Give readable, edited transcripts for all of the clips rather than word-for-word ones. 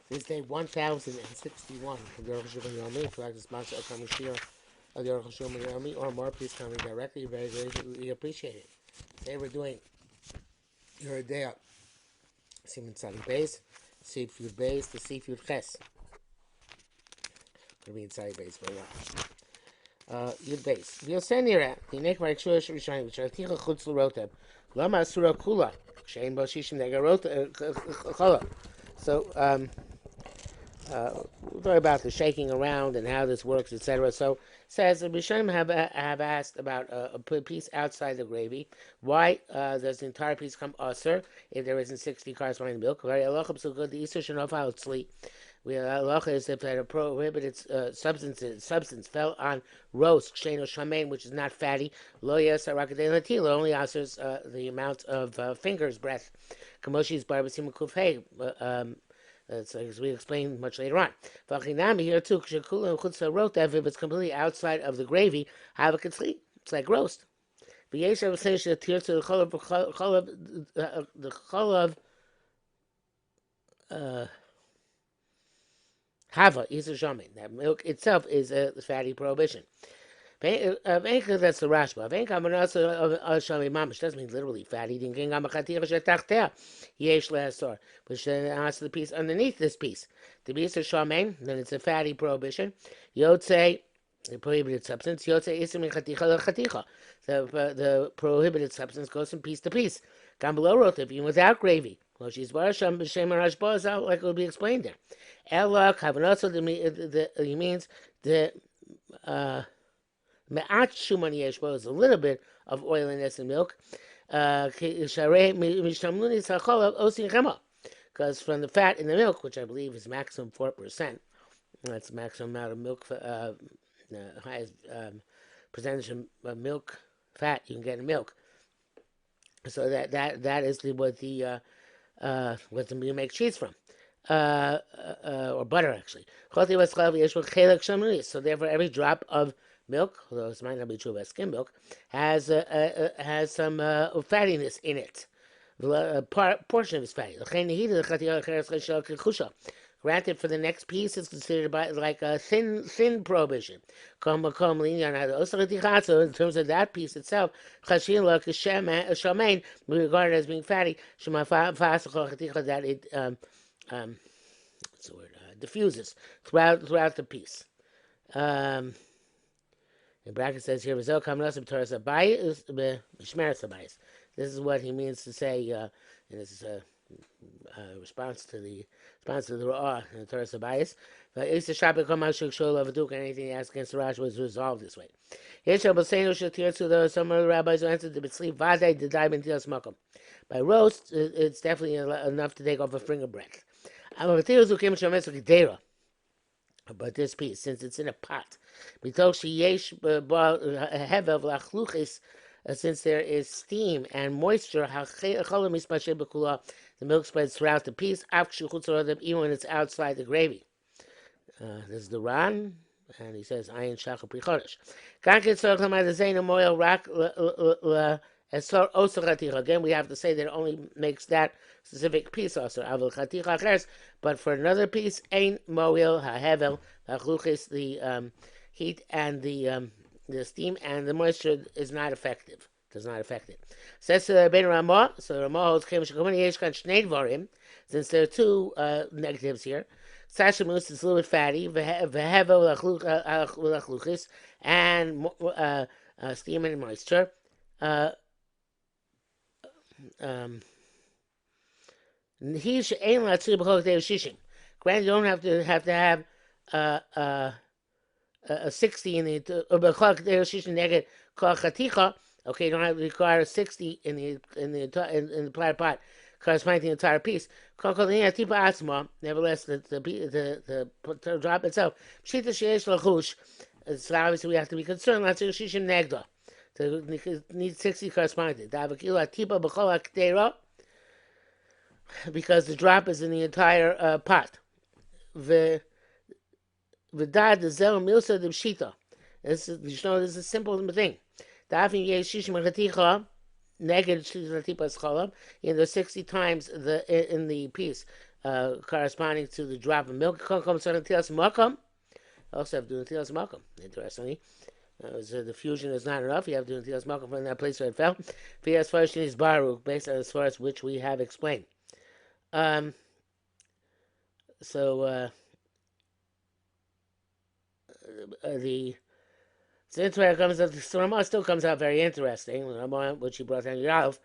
This is day 1061 of the Arukh HaShulchan Yomi. If you'd like to sponsor a coming shir of the Arukh HaShulchan Yomi or more, please come directly. Very greatly appreciate it. Today we're doing your day up. Siman Tzadi Beis, Seafood Beis, the Seafood Ches. Going to be in Tzadi Beis for a while. Yud Beis. V'yosenira, Dinek V'Rikshua Shrishanim, V'Sharticha Chutz L'Rotem, Lama Asura Kula, Shein Bo Shishim Negarot Chala. So, we'll talk about the shaking around and how this works, etc. So, it says the Rishonim have asked about a piece outside the gravy. Why does the entire piece come usher if there isn't 60 corresponding milk? The halacha is if that a prohibited substance fell on roast, ksheno shamein, which is not fatty, lo yes arakadei only answers the amount of fingers breadth. Kamoshi's barbasim kufay. So as we explain much later on. V'achinami here too, kshekula chutza rot, if it's completely outside of the gravy, have a sleep. It's like roast. V'yeshav says that here to the cholav Hava is a shaman. That milk itself is a fatty prohibition. That's the Rashba. Doesn't mean literally fatty. Which answers the piece underneath this piece. The piece is shaman, then it's a fatty prohibition. Yotze, the prohibited substance. Yotze isim chaticha lechaticha. The prohibited substance goes from piece to piece. Gambalo wrote even without gravy. Well, she's barasham b'shem rashba, like it will be explained there. Ella kavanotzo, he means the me'at shuman yeshbo is a little bit of oiliness in milk. Because from the fat in the milk, which I believe is maximum 4%, that's the maximum amount of milk, highest percentage of milk fat you can get in milk. So that is what you make cheese from. Or butter actually. So therefore, every drop of milk, although this might not be true about skim milk, has some fattiness in it. A portion of it is fatty. Granted, for the next piece, it's considered like a thin prohibition. So in terms of that piece itself, we regard it as being fatty. That it what's the word? Diffuses throughout the piece. In bracket says here, this is what he means to say, and this is a response to the Ra'ah in the Torah Sabayis. But anything he asked against the Rash was resolved this way. Some of the rabbis who answered the sleep by roast, it's definitely enough to take off a finger breadth. But this piece, since it's in a pot, since there is steam and moisture, the milk spreads throughout the piece, even when it's outside the gravy. This is the Ran, and he says, Ayin Shachar Pri Chodesh. Again, we have to say that it only makes that specific piece also. But for another piece, Ein Moil HaHevel HaChluchis, the heat and the steam and the moisture is not effective. Does not affect it. Says Ben Ramah. So Ramah holds since there are two negatives here. Sashamus is a little bit fatty. And steam and moisture. Granted, you don't have to have a 60 in the okay, you don't have to require 60 in the entire pot, corresponding to the entire piece. Nevertheless, the drop itself, so obviously we have to be concerned. Need 60 corresponding. Because the drop is in the entire pot. This is a simple thing. In the 60 times in the piece corresponding to the drop of milk. Also have to do netilas makom. Interestingly. So the fusion is not enough. You have to do netilas makom from that place where it fell. As far as is Baruch, based on as far as which we have explained. So the Zintzware comes out. The Ramah still comes out very interesting. Which he brought down Yalv,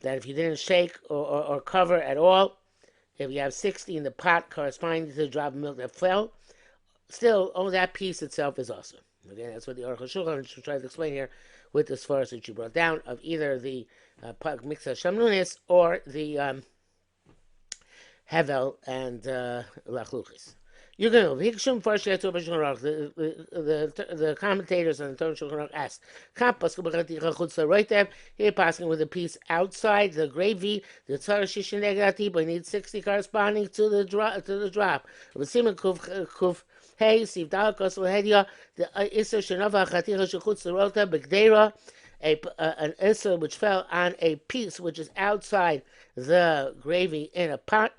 that if you didn't shake or cover at all, if you have 60 in the pot corresponding to the drop of milk that fell, still only that piece itself is awesome. Again, that's what the Arukh HaShulchan tries to explain here with the svaras that you brought down of either the Miksa Shamnunis or the Hevel and Lachluchis. You're going to the commentators on the Torah Shulchan Aruch asked, here passing with a piece outside the gravy, the Tzara Shishin Negati, but needs 60 corresponding to the drop. Hey, Siv Dalakos Lehedia, the Issa Shenova Chaticha Shechutz Rota Begdera, an Issa which fell on a piece which is outside the gravy in a pot.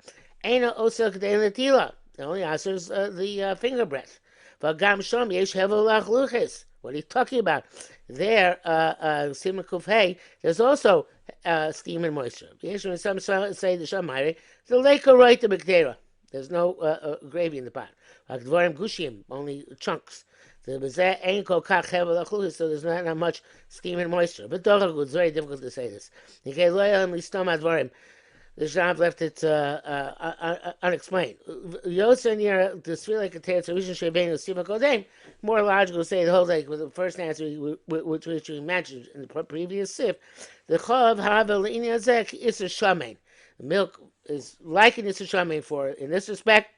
Aina Osa K'dei Natila. It only answers the finger breadth. V'gam Shom Yesh Hevel Lachluchis. What are you talking about? There, Siman Kuf Hey, there's also steam and moisture. Some say the Shamayre, the lake right to Begdera. There's no gravy in the pot. Like Dvorim Gushim, only chunks. So there's not much steam and moisture. But it's very difficult to say this. The Shab left it unexplained. Yosin, the Sfila contains a reason Shebein Siva Kodem. More logical to say the whole like with the first answer, which we mentioned in the previous sif. The Chav Havel Inyazek is a shaman. The milk is like an Isser Shaman for in this respect,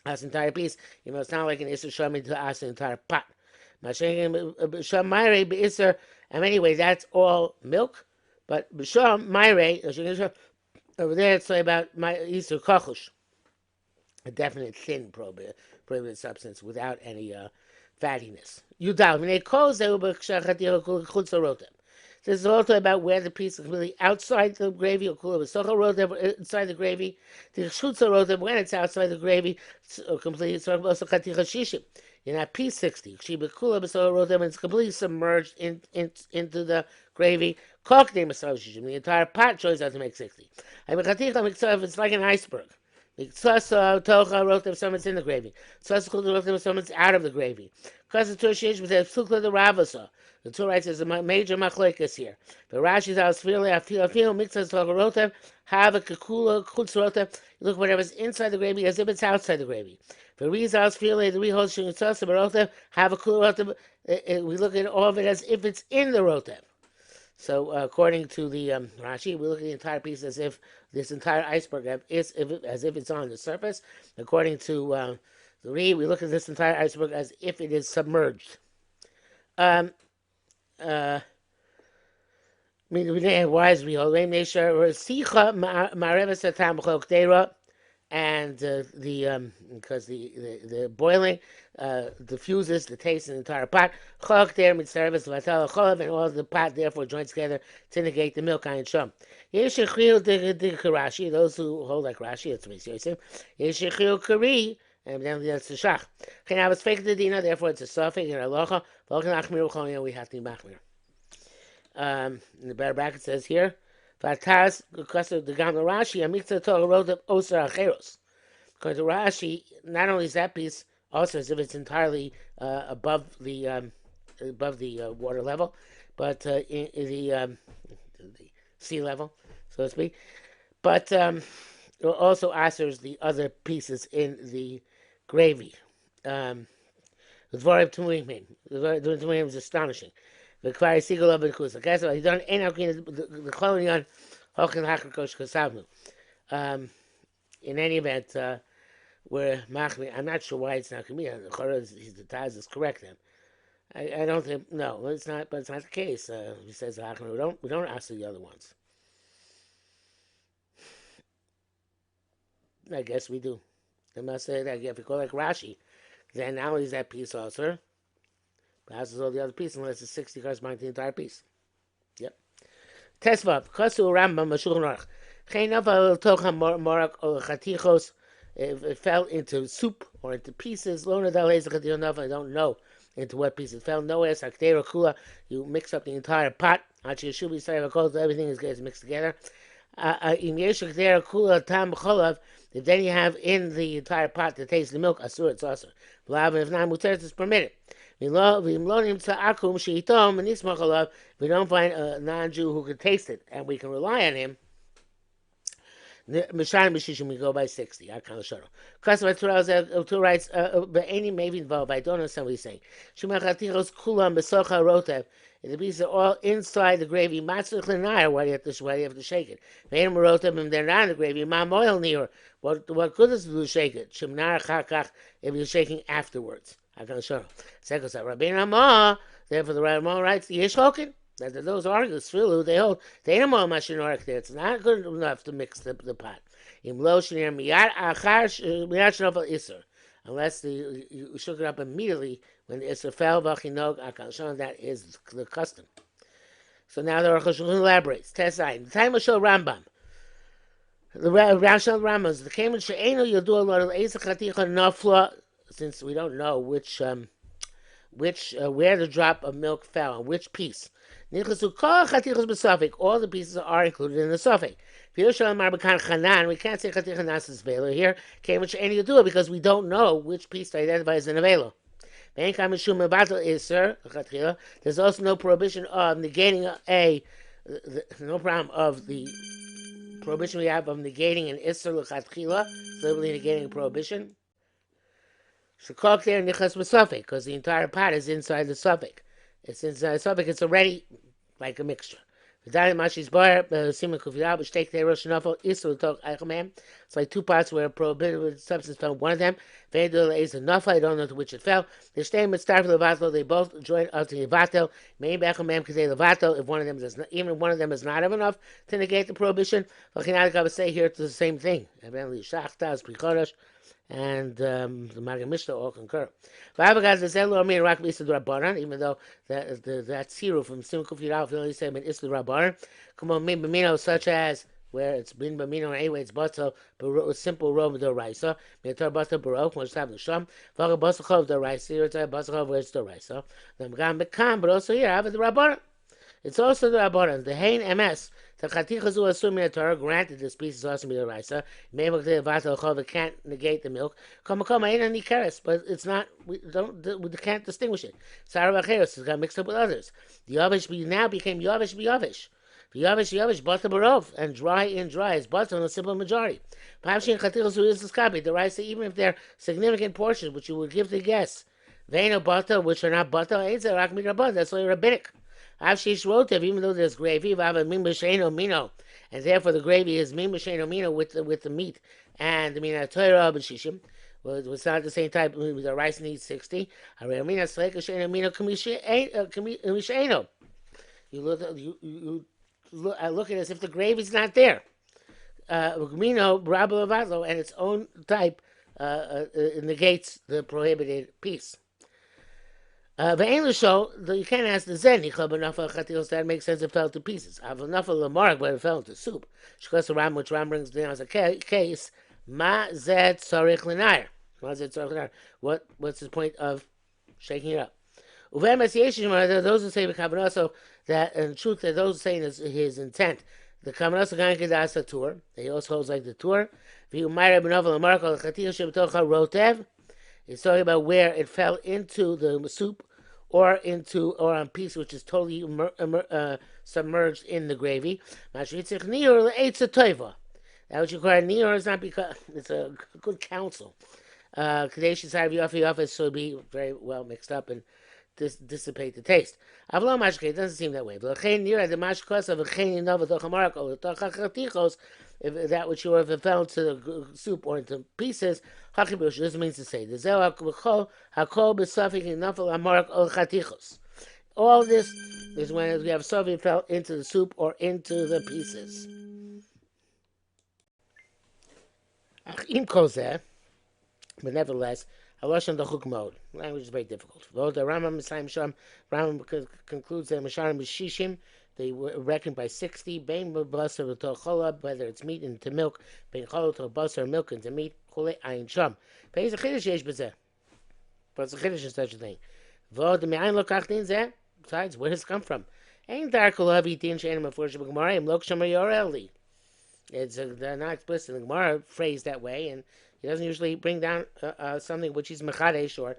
as entire piece, even though it's not like an Isser Shaman to us an entire pot. And anyway, that's all milk. But B'Sham Mayre, over there it's about my Isser Kochush, a definite thin prohibited substance without any fattiness. Yudal, this is also about where the piece is completely outside the gravy, or inside the gravy. The when it's outside the gravy, completely in that piece 60. It's completely submerged into the gravy. The entire pot shows how to make 60. It's like an iceberg. Someone's in the gravy. Someone's out of the gravy. Because the Torah writes there's a major machlekes here. The Rashi's house I feel mixes rotev have a kakula chutzrotev. You look whatever's inside the gravy as if it's outside the gravy. The Rizal's feel the rehoshing itself rotev have a kula rotev. We look at all of it as if it's in the rotev. So according to the Rashi, we look at the entire piece as if this entire iceberg is as if it's on the surface. According to the Re, we look at this entire iceberg as if it is submerged. Why is we hold and because the boiling diffuses the taste in the entire pot. Chok there mitzarevus v'atal cholav, and all the pot therefore joins together to negate the milk ayin sham. Yesh echil Rashi, those who hold like Rashi, it's me Yosef. Yesh echil kari, and then that's the shach. Okay, now it's fake the dina, therefore it's a suffix and aloha. V'olken achmir u'chol, we have to be machmir. The better bracket says here, Vatas because of the Gamla Rashi, Amikta Torah wrote of Osar Acheros. According to Rashi, not only is that piece also as if it's entirely above the water level, but in the sea level, so to speak. But it also answers the other pieces in the gravy. The Dvorim Tumim is astonishing. The Kvari Siegel of the Kus. Okay, so he done the Cholonion Hochen Hakrakosh Kasavnu. In any event, where Machmi, I'm not sure why it's not Kamiyah. The Chorah, the Taz is correct then. I don't think, no, it's not, but it's not the case. He says Hachnu. We don't ask the other ones. I guess we do. They must say that if you call like Rashi, then not only is that piece also, passes all the other pieces unless it's 60 corresponding to the entire piece. Yep. Tesvav, Kasu Rambam, Shulchan Aruch. It fell into soup or into pieces. I don't know into what pieces. It fell nowhere. You mix up the entire pot. Everything gets mixed together. If then you have in the entire pot the taste of the milk, asur, it's asur. If not, muteret, it's permitted. We don't find a non-Jew who can taste it, and we can rely on him. Mishar Mishishim, we go by 60. I can't show. Customer two writes, but any may be involved. I don't understand what he's saying. Shumachatichos kulam besocha rotev. The pieces are all inside the gravy. Matzah chlinayr. Why do you have to shake it? Ve'en rotev, and they're not in the gravy. Mam oil near. What good is it to shake it? Shemnar chakach. If you're shaking afterwards. I can't show. Second side. Rabbeinu Ramah. Therefore, the Ramah writes, the Yishchokin. Those arguments, they hold. They don't know much in there. It's not good enough to mix the pot. Unless you shook it up immediately when the isser fell. That is the custom. So now the Arukh HaShulchan elaborates. Tesai. The time of Shul Rambam. The Rashal Rambam is the Kamen She'enu. You'll do a lot of Eisa Chaticha Nafla, since we don't know which where the drop of milk fell on which piece. All the pieces are included in the suffix. We can't say chaticha nasas velo here. And you do it because we don't know which piece to identify as an avelo. There's also no prohibition of negating no problem of the prohibition we have of negating an isser l'chatchila, literally negating a prohibition. Shekok there nichas b'suffix, because the entire pot is inside the suffix. It's inside the suffix. It's already like a mixture. It's like two parts where a prohibited substance fell. One of them, I don't know to which it fell. They both join up to Levatel. If one of them is not, even one of them is not enough to negate the prohibition, I would say here it's the same thing. And the Magen Mishnah all concur. Even though that Siru from Simkuf Yirav only said in Isla Rabbanan, come on, Bamino, such as where it's been Bamino, anyway, it's Bato, simple Rome the Raisa, Metar Bato Baroque, when it's happened to Sham, Vaga Basachov the Raisa, here it's Basachov, where it's the Raisa. Then Gam Bekam, but also here, I have the Rabbanan. It's also the Rabbanan, the Hain MS. The Chatichazu assuming the Torah granted this piece is also Midaraisa. It can't negate the milk. But it's not. We can't distinguish it. Saravacheres got mixed up with others. The Yavish now became Yavish Yavish. Yavish butter barov and dry in dry is butter in a simple majority. Perhaps in Chatichazu is the Skabi. The rice, even if they're significant portions, which you would give the guess, Veino butter, which are not butter, that's only rabbinic. Even though there's gravy, and therefore the gravy is mino with the meat and the mina Torah b'shishim. Well, it's not the same type. The rice needs 60. You look at it as if the gravy's not there. And its own type negates the prohibited piece. You can't ask the Zen, that makes sense, it fell to pieces. But it fell into soup. Which Ram brings down as a case. What's the point of shaking it up? Those who say that in truth that those saying is his intent. The Kamanasa Gankidas a tour. He also holds like the tour. It's talking about where it fell into the soup or on a piece which is totally submerged in the gravy. That which you call nior is not because it's a good counsel. Kadesh side of the office so be very well mixed up and dissipate the taste. It doesn't seem that way. If that which you if it fell into the soup or into pieces, this means to say all this is when we have Soviet fell into the soup or into the pieces. But nevertheless, Halosh the hook mode. Language is very difficult. Rambam concludes that Masharim B'Shishim They were reckoned by 60. Bein basar to cholab, whether it's meat into milk. Bein cholab to basar, milk into meat. Kule ayin sham. Bein zechidish yesh bezeh. What's the chiddush in such a thing? V'od me'ayin lokach din zeh. Besides, where does it come from? Ain't dar kolavi din she'enim aforshim b'gemara im lok shomer yoreli. It's not explicit. The Gemara phrased that way, and he doesn't usually bring down something which he's mechadesh or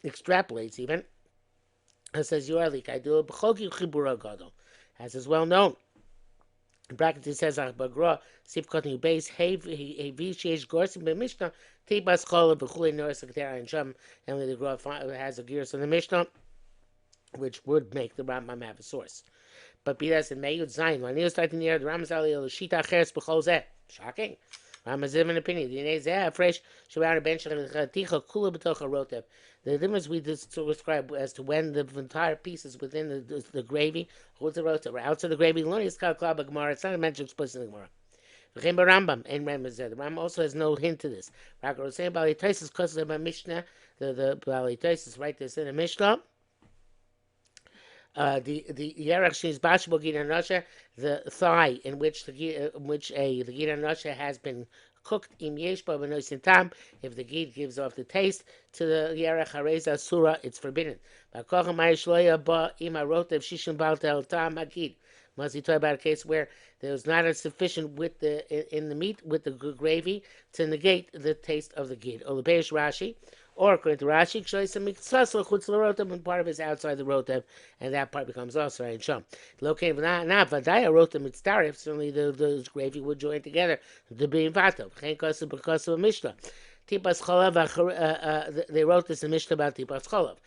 extrapolates even. It says yoreli kaidu b'chogi chibura gadol, as is well known. In brackets it says Bagra Sif Kotnu base Hevi Sheish Gorsim by Mishnah Tibas Chola Bechule Nor Sekretary and Sham, and the Gra has a gears on the Mishnah, which would make the Rambam have a source. But be that in Mayud Zayin, when he was starting the Ramazali Shita Cheres Bechol shocking. Rambam an opinion. The name Zeh fresh Shabbat bench Ticha Kula Betocha Rotev. The difference we describe as to when the entire pieces within the gravy, what's the rotev, outside the gravy, it's not mentioned explicitly in the Gemara. Rambam and the Rambam also has no hint to this. We're saying about Taisus because of my Mishnah, the Taisus right this in the Mishnah. The Yerach Shis Bashbo Gina Nasha, the thigh in which the Gina Nasha has been cooked im yeshba b'noisin tam. If the gid gives off the taste to the Yerach Hareza Surah, it's forbidden. B'kocham ha'ishloya ba ima rotev shishim bal tel tam ha'gid. Must he talk about a case where there was not a sufficient with the in the meat with the gravy to negate the taste of the gid. Olapeish Rashi. Or according to Rashi, when part of it is outside the rotev, and that part becomes also in sham. Located not vadaya rotev mitzdarif. Certainly the gravy would join together to be in vatov. Because of a mishnah. Tipas cholav. They wrote this in Mishnah about tipas cholav.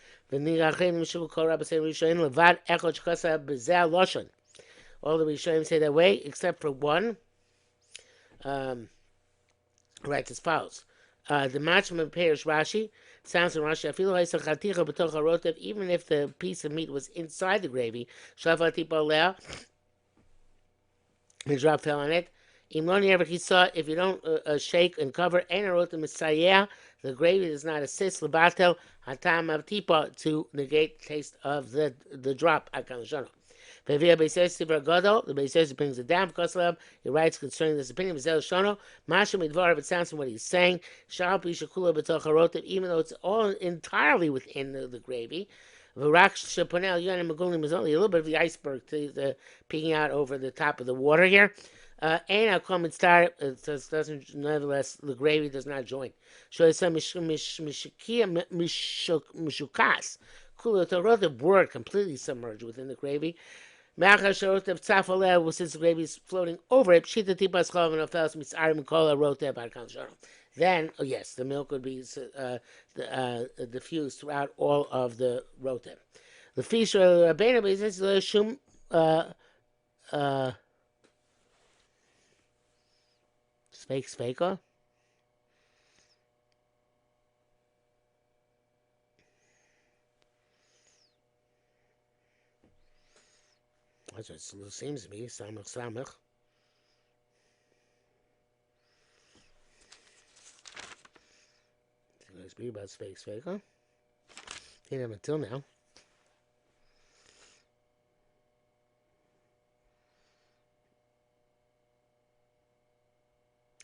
All the Rishonim say that way, except for one. Writes as follows. The Machman Perish Rashi sounds in Rashi. Even if the piece of meat was inside the gravy, and drop fell on it. If you don't shake and cover, the gravy does not assist labatel hatam of tipa to negate the taste of the drop. The Beises brings it down because of he writes concerning this opinion. It sounds from what he's saying. Even though it's all entirely within the gravy. A little bit of the iceberg peeking out over the top of the water here. And our common star doesn't, nevertheless, the gravy does not join. The word completely submerged within the gravy. Since the gravy is floating over it, then, yes, the milk would be diffused throughout all of the rotev. The fish shum Sveka? That's what it seems to be. Samach Samach. Let's be about Sveka. Didn't have until now.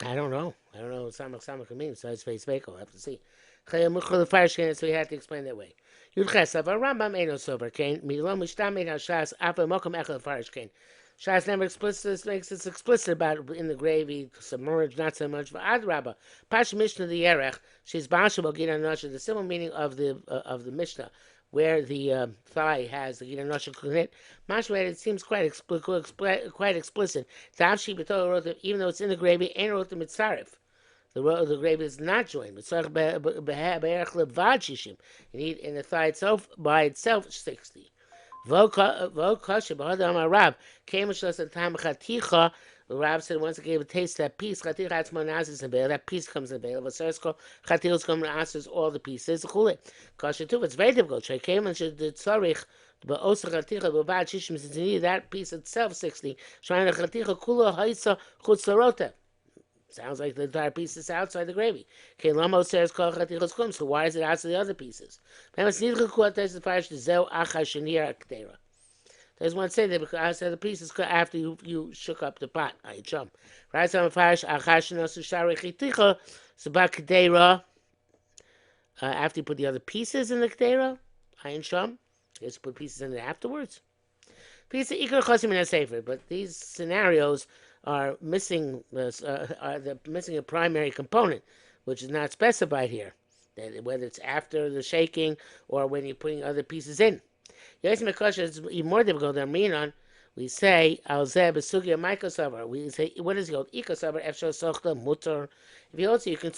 I don't know what Samach means. So it's Sveka. I'll have to see. So we had to explain that way. Rambam ain't no sober kain. Shas never explicit makes it explicit about in the gravy, submerged, not so much. But Ad Rabba, Pash Mishnah the Yerech, she's Bashal Gina Nasha, the simple meaning of the Mishnah, where the thigh has the Gina Nasha in it. Mashma, it seems quite explicit. Even though it's in the gravy, ain't wrote the mitzarif. The gravy is not joined. You need in the thigh itself, by itself, 60. Rav said once it gave a taste to that piece, that piece comes in veil. All the pieces. It's very difficult. That piece itself, 60. Sounds like the entire piece is outside the gravy. Lamo says, so why is it outside the other pieces? That's There's one say that because I said the pieces after you shook up the pot. I jump. Right, so farish achashno sushari chiticha sabakdera. After you put the other pieces in the kedera, ayin sham. You just put pieces in it afterwards. Pieces ikar chosim in a sefer, but these scenarios are missing. They're missing a primary component, which is not specified here. Whether it's after the shaking or when you're putting other pieces in. Yes, Mekosha is even more difficult than Minon. We say al zeh besugya microsavar. We say what is it called? Ikosavar efshar sochta mutter. If you also you can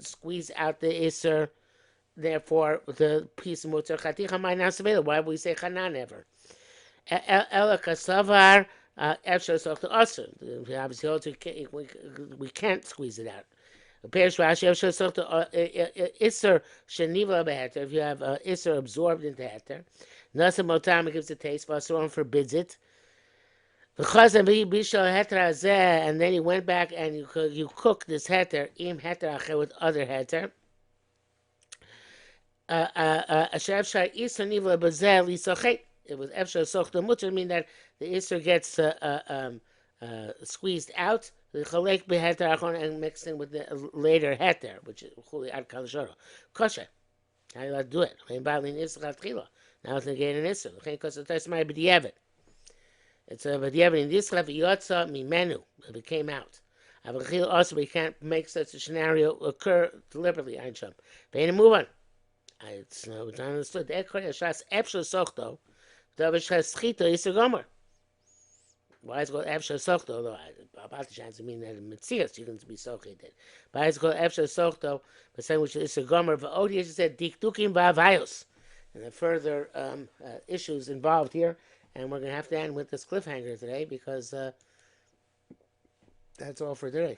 squeeze out the iser. Therefore, the piece of mutter chaticha might not available. Why would we say chanan ever? Ela kasavar efshar sochta aser. Obviously, also we can't squeeze it out. Perish Rashi efshar sochta iser sheniva beheter. If you have iser absorbed into heter. Nasa Motam gives a taste, Vasuram forbids it. And then he went back and you cook this heter, im heter with other heter. It was Efshar Sochta Mutter, mean that the Isser gets squeezed out, the Chalek beheter and mixed in with the later heter, which is Chuli Ad Kalashoro. Kosher. How do you like to do it? Now it's again an Isser. Because it's my b'diavad. It's a b'diavad in this level. Yotza mimenu. It came out. Also, we can't make such a scenario occur deliberately. Einsham. But move on. It's understood. Shas Efshar Sochto. Shas Schito Isser Gomer. Why is it called Efshar Sochto? Although about the chance to mean that in Metzias you can be sochated. Why is it called Efshar Sochto? But saying which is Isser Gomer. V'odi as you said Dikdukim v'avayos. And the further issues involved here, and we're going to have to end with this cliffhanger today because that's all for today.